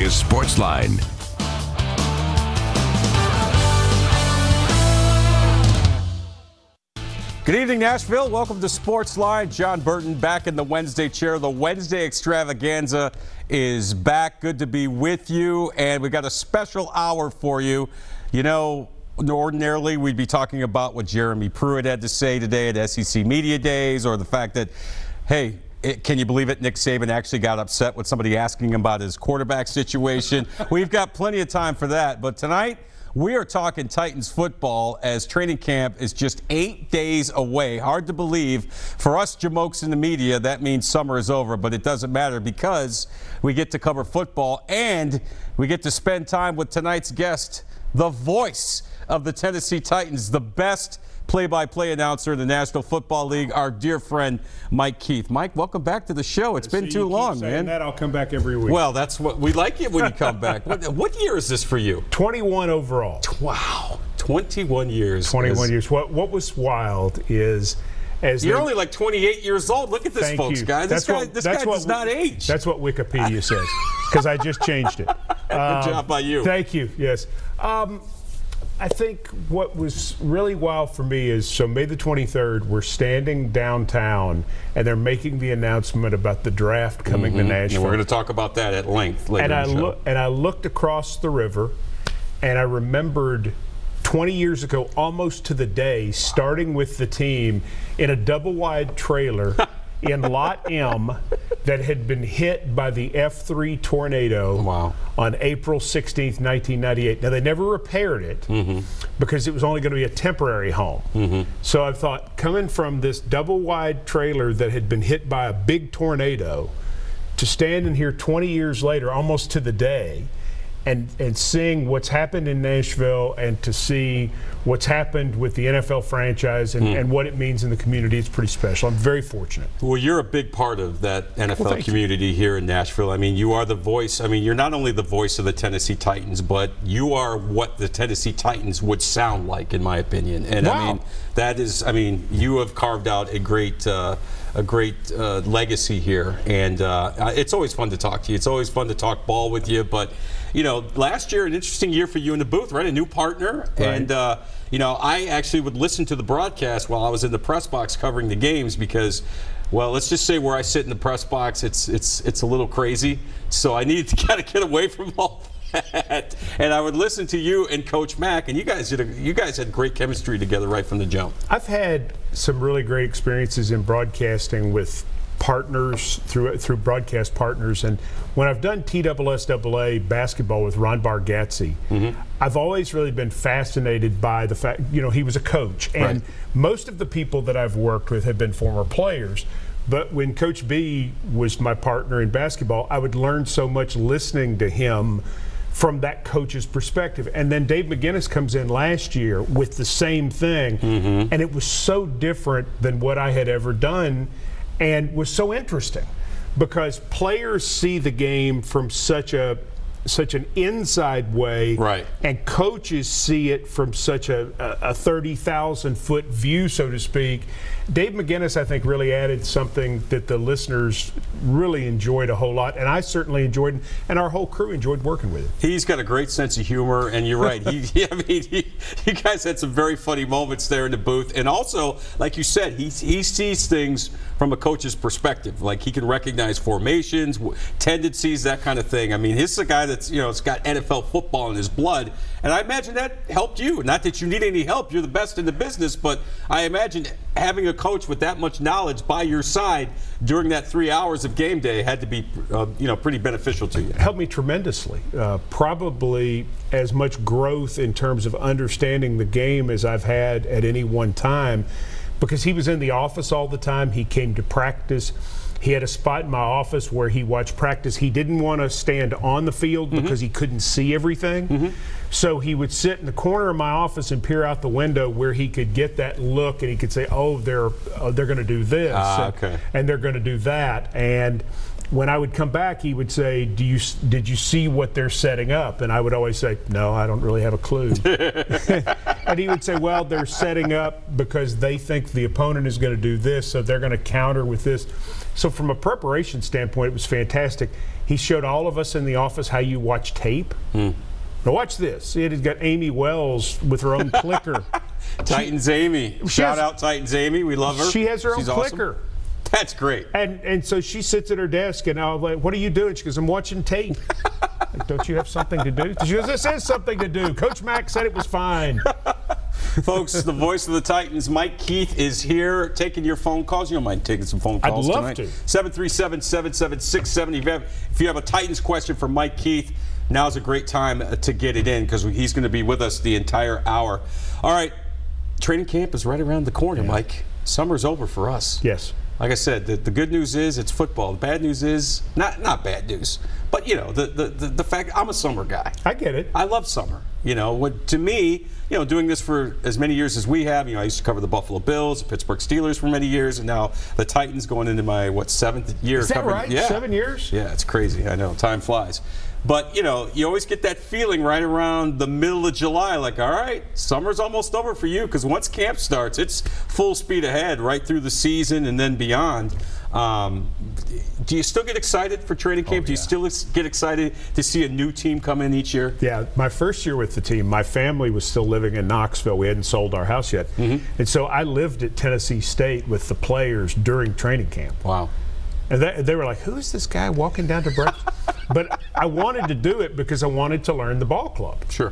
is SportsLine. Good evening, Nashville. Welcome to SportsLine. John Burton back in the Wednesday chair. The Wednesday extravaganza is back. Good to be with you. And we got a special hour for you. You know, ordinarily we'd be talking about what Jeremy Pruitt had to say today at SEC Media Days, or the fact that, hey, can you believe it? Nick Saban actually got upset with somebody asking him about his quarterback situation. We've got plenty of time for that. But tonight, we are talking Titans football as training camp is just 8 days away. Hard to believe. For us jamokes in the media, that means summer is over, but it doesn't matter because we get to cover football and we get to spend time with tonight's guest, the voice of the Tennessee Titans, the best play-by-play announcer in the National Football League, our dear friend Mike Keith. Mike, welcome back to the show. It's been too long, man. That I'll come back every week. Well, that's what we like it when you come back. What year is this for you? 21 overall. Wow, 21 years. 21 years. What was wild is you're only like 28 years old. Look at this, folks, guys. This guy does not age. That's what Wikipedia says, because I just changed it. Good job by you. Thank you. Yes. I think what was really wild for me is, so May the 23rd, we're standing downtown, and they're making the announcement about the draft coming to Nashville. And we're going to talk about that at length later in the show. And I looked across the river, and I remembered 20 years ago, almost to the day, starting with the team in a double-wide trailer in Lot M that had been hit by the F3 tornado on April 16th, 1998. Now, they never repaired it because it was only going to be a temporary home. So I thought, coming from this double-wide trailer that had been hit by a big tornado to standing here 20 years later, almost to the day, and seeing what's happened in Nashville and to see what's happened with the NFL franchise and what it means in the community, it's pretty special. I'm very fortunate. Well, you're a big part of that NFL community here in Nashville. I mean, you are the voice. I mean, you're not only the voice of the Tennessee Titans, but you are what the Tennessee Titans would sound like, in my opinion. And I mean, that is, I mean, you have carved out a great legacy here, and it's always fun to talk to you. It's always fun to talk ball with you. But you know, last year, an interesting year for you in the booth, right? A new partner, and you know, I actually would listen to the broadcast while I was in the press box covering the games because, well, let's just say where I sit in the press box, it's a little crazy. So I needed to kind of get away from all that, and I would listen to you and Coach Mack, and you guys had great chemistry together right from the jump. I've had some really great experiences in broadcasting with partners through broadcast partners, and when I've done TSSAA basketball with Ron Bargatze, I've always really been fascinated by the fact, you know, he was a coach, and most of the people that I've worked with have been former players. But when Coach B was my partner in basketball, I would learn so much listening to him from that coach's perspective. And then Dave McGinnis comes in last year with the same thing, and it was so different than what I had ever done, and was so interesting because players see the game from such an inside way, and coaches see it from such a 30,000-foot view, so to speak. Dave McGinnis, I think, really added something that the listeners really enjoyed a whole lot, and I certainly enjoyed it, and our whole crew enjoyed working with him. He's got a great sense of humor, and you're right. You guys had some very funny moments there in the booth, and also, like you said, he sees things from a coach's perspective. Like, he can recognize formations, tendencies, that kind of thing. I mean, he's a guy that's, you know, it's got NFL football in his blood, and I imagine that helped you. Not that you need any help, you're the best in the business, but I imagine having a coach with that much knowledge by your side during that 3 hours of game day had to be, you know, pretty beneficial to you. It helped me tremendously. Probably as much growth in terms of understanding the game as I've had at any one time, because he was in the office all the time. He came to practice. He had a spot in my office where he watched practice. He didn't want to stand on the field because he couldn't see everything. So he would sit in the corner of my office and peer out the window where he could get that look, and he could say, oh, they're going to do this, and they're going to do that. And when I would come back, he would say, did you see what they're setting up? And I would always say, no, I don't really have a clue. And he would say, well, they're setting up because they think the opponent is going to do this, so they're going to counter with this. So from a preparation standpoint, it was fantastic. He showed all of us in the office how you watch tape. Now watch this. It has got Amy Wells with her own clicker. Titans Amy. Shout out Titans Amy. We love her. She has her own She's clicker. Awesome. That's great. And so she sits at her desk, and I'm like, what are you doing? She goes, I'm watching tape. Like, don't you have something to do? She goes, this is something to do. Coach Mack said it was fine. Folks, the voice of the Titans, Mike Keith, is here taking your phone calls. You don't mind taking some phone calls tonight? I'd love to. 737-7767. If you have a Titans question for Mike Keith, now's a great time to get it in because he's going to be with us the entire hour. All right, training camp is right around the corner, Mike. Summer's over for us. Yes. Like I said, the good news is it's football. The bad news is not bad news, but you know the fact I'm a summer guy. I get it. I love summer. You know, to me, you know, doing this for as many years as we have. You know, I used to cover the Buffalo Bills, the Pittsburgh Steelers for many years, and now the Titans going into my 7th year. Is that right? Yeah. 7 years? Yeah, it's crazy. I know, time flies. But, you know, you always get that feeling right around the middle of July, like, all right, summer's almost over for you, because once camp starts, it's full speed ahead right through the season and then beyond. Do you still get excited for training camp? Do you still get excited to see a new team come in each year? Yeah, my first year with the team, my family was still living in Knoxville. We hadn't sold our house yet. And so I lived at Tennessee State with the players during training camp. Wow. And they were like, who is this guy walking down to breakfast? But I wanted to do it because I wanted to learn the ball club. Sure.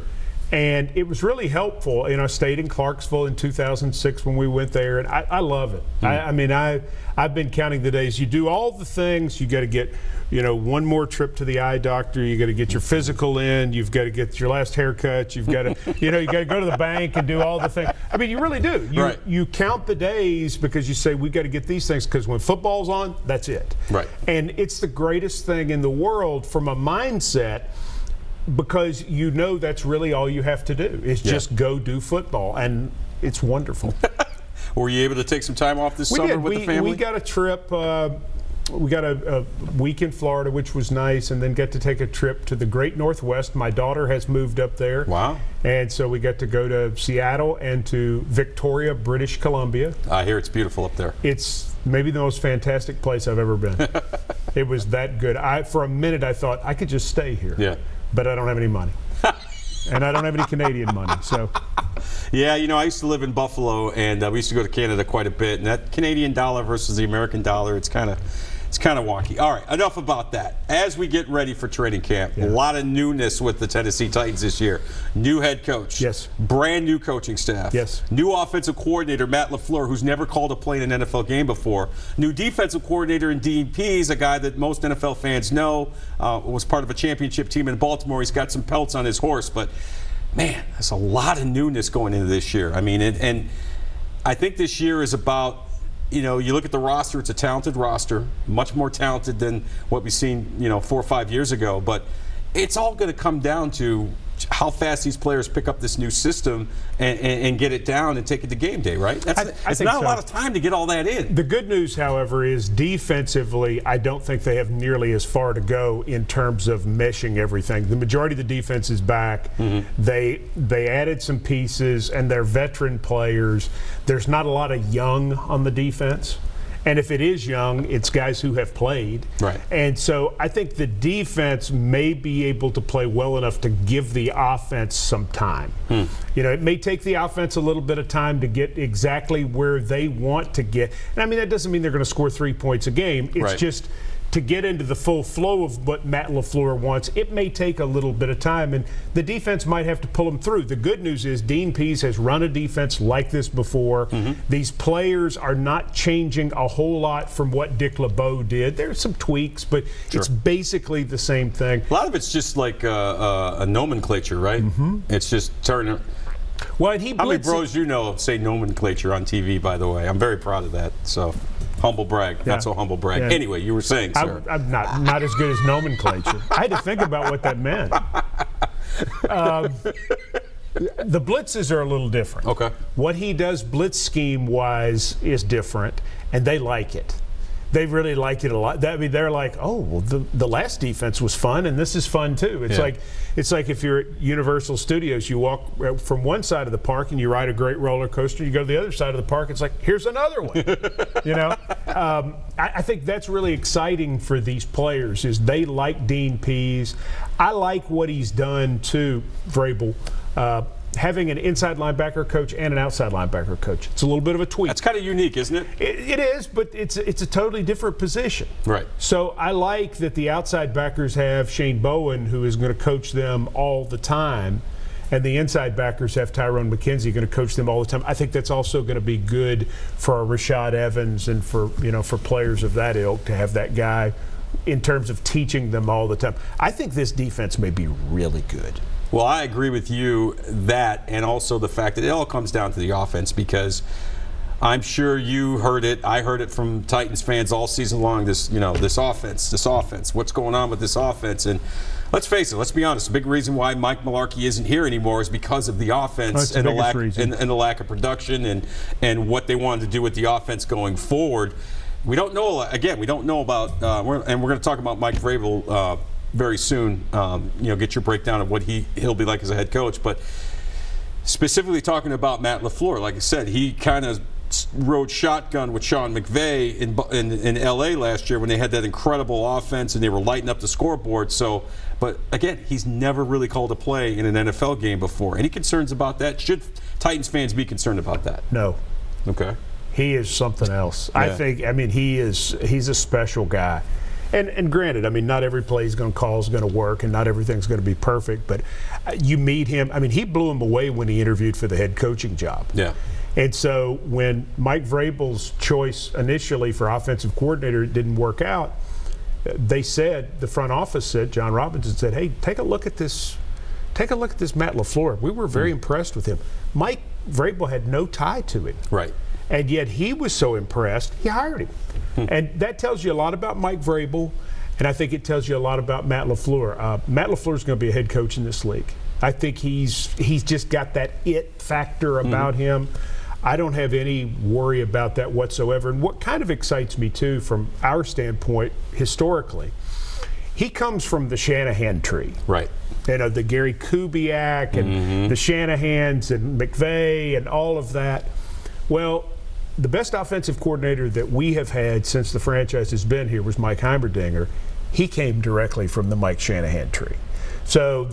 And it was really helpful. You know, I stayed in Clarksville in 2006 when we went there, and I love it. I mean, I've been counting the days. You do all the things. You got to get, you know, one more trip to the eye doctor. You got to get your physical in. You've got to get your last haircut. You've got to, you know, you got to go to the bank and do all the things. I mean, you really do. You count the days because you say we got to get these things because when football's on, that's it. Right. And it's the greatest thing in the world from a mindset. Because you know that's really all you have to do is just go do football, and it's wonderful. Were you able to take some time off this summer with the family? We got a trip. We got a week in Florida, which was nice, and then got to take a trip to the Great Northwest. My daughter has moved up there. Wow. And so we got to go to Seattle and to Victoria, British Columbia. I hear it's beautiful up there. It's maybe the most fantastic place I've ever been. It was that good. For a minute I thought I could just stay here. Yeah. But I don't have any money. And I don't have any Canadian money. So, yeah, you know, I used to live in Buffalo, and we used to go to Canada quite a bit. And that Canadian dollar versus the American dollar, it's kind of wonky. All right, enough about that. As we get ready for training camp, a lot of newness with the Tennessee Titans this year. New head coach. Yes. Brand new coaching staff. Yes. New offensive coordinator, Matt LaFleur, who's never called a play in an NFL game before. New defensive coordinator in Dean Pease, a guy that most NFL fans know, was part of a championship team in Baltimore. He's got some pelts on his horse, but man, there's a lot of newness going into this year. I mean, and I think this year is about, you know, you look at the roster, it's a talented roster, much more talented than what we've seen, you know, 4 or 5 years ago. But it's all going to come down to how fast these players pick up this new system and get it down and take it to game day, right? It's not a lot of time to get all that in. The good news, however, is defensively, I don't think they have nearly as far to go in terms of meshing everything. The majority of the defense is back. They added some pieces, and they're veteran players. There's not a lot of young on the defense. And if it is young, it's guys who have played. Right. And so I think the defense may be able to play well enough to give the offense some time. You know, it may take the offense a little bit of time to get exactly where they want to get. And I mean, that doesn't mean they're going to score 3 points a game. It's just to get into the full flow of what Matt LaFleur wants, it may take a little bit of time, and the defense might have to pull them through. The good news is Dean Pease has run a defense like this before. These players are not changing a whole lot from what Dick LeBeau did. There's some tweaks, but it's basically the same thing. A lot of it's just like a nomenclature, right? It's just turning. Well, how many bros you know say nomenclature on TV, by the way? I'm very proud of that. So. Humble brag, not so humble brag. Yeah. Anyway, you were saying, sir. I'm not as good as nomenclature. I had to think about what that meant. The blitzes are a little different. Okay. What he does blitz scheme-wise is different, and they like it. they really like it a lot. I mean, they're like, oh, well, the last defense was fun, and this is fun too. It's like if you're at Universal Studios, you walk from one side of the park and you ride a great roller coaster. You go to the other side of the park, it's like, here's another one. I think that's really exciting for these players. Is they like Dean Pease. I like what he's done too, Vrabel. Having an inside linebacker coach and an outside linebacker coach. It's a little bit of a tweak. That's kind of unique, isn't it? It is, but it's a totally different position. Right. So I like that the outside backers have Shane Bowen, who is going to coach them all the time, and the inside backers have Tyrone McKenzie going to coach them all the time. I think that's also going to be good for Rashad Evans and for players of that ilk to have that guy in terms of teaching them all the time. I think this defense may be really good. Well, I agree with you that, and also the fact that it all comes down to the offense, because I'm sure you heard it. I heard it from Titans fans all season long. This offense. What's going on with this offense? And let's face it. Let's be honest. The big reason why Mike Mularkey isn't here anymore is because of the offense and the lack of production and what they wanted to do with the offense going forward. We don't know. Again, we don't know about. We're going to talk about Mike Vrabel very soon, get your breakdown of what he'll be like as a head coach. But specifically talking about Matt LaFleur, like I said, he kind of rode shotgun with Sean McVay in L.A. last year when they had that incredible offense and they were lighting up the scoreboard. But again, he's never really called a play in an NFL game before. Any concerns about that? Should Titans fans be concerned about that? No. Okay. He is something else. Yeah. He's a special guy. And granted, not every play he's going to call is going to work, and not everything's going to be perfect. But you meet him. He blew him away when he interviewed for the head coaching job. Yeah. And so when Mike Vrabel's choice initially for offensive coordinator didn't work out, the front office said, John Robinson said, hey, take a look at this. Take a look at this Matt LaFleur. We were very impressed with him. Mike Vrabel had no tie to him. Right. And yet he was so impressed, he hired him. And that tells you a lot about Mike Vrabel, and I think it tells you a lot about Matt LaFleur. Matt LaFleur is going to be a head coach in this league. I think he's just got that it factor about him. I don't have any worry about that whatsoever. And what kind of excites me, too, from our standpoint, historically, he comes from the Shanahan tree. Right. The Gary Kubiak and the Shanahans and McVay and all of that. Well, the best offensive coordinator that we have had since the franchise has been here was Mike Heimerdinger. He came directly from the Mike Shanahan tree. So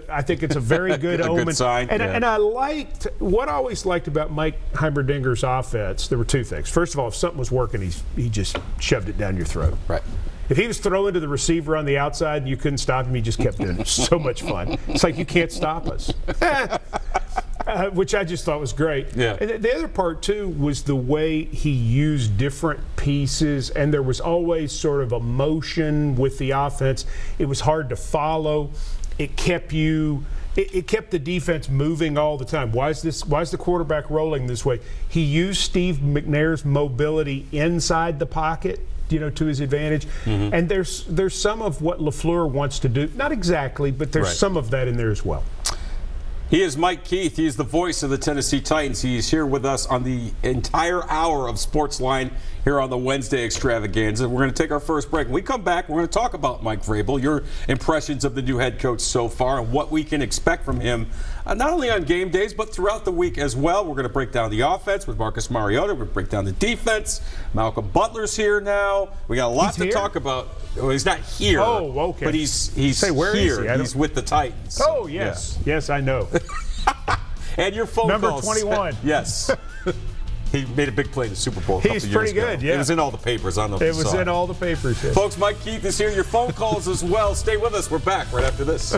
I think it's a very good omen. Good sign. And I always liked about Mike Heimerdinger's offense, there were two things. First of all, if something was working, he just shoved it down your throat. Right. If he was throwing to the receiver on the outside and you couldn't stop him, he just kept doing it. So much fun. It's like, you can't stop us. Which I just thought was great. Yeah. And the other part, too, was the way he used different pieces, and there was always sort of a motion with the offense. It was hard to follow. It kept the defense moving all the time. Why is the quarterback rolling this way? He used Steve McNair's mobility inside the pocket, to his advantage. And there's some of what LaFleur wants to do. Not exactly, but there's some of that in there as well. He is Mike Keith. He is the voice of the Tennessee Titans. He's here with us on the entire hour of SportsLine here on the Wednesday Extravaganza. We're going to take our first break. When we come back, we're going to talk about Mike Vrabel, your impressions of the new head coach so far, and what we can expect from him, not only on game days, but throughout the week as well. We're going to break down the offense with Marcus Mariota. We're going to break down the defense. Malcolm Butler's here now. We got a lot to talk about. Well, he's not here. Oh, okay. But he's here. He's with the Titans. Oh, yes. Yeah. Yes, I know. And your phone Number calls. 21. Yes. He made a big play in the Super Bowl a couple He's years pretty ago. good, yeah. It was in all the papers. I don't know if you saw it. It was in all the papers. Yeah. Folks, Mike Keith is here. Your phone calls as well. Stay with us. We're back right after this.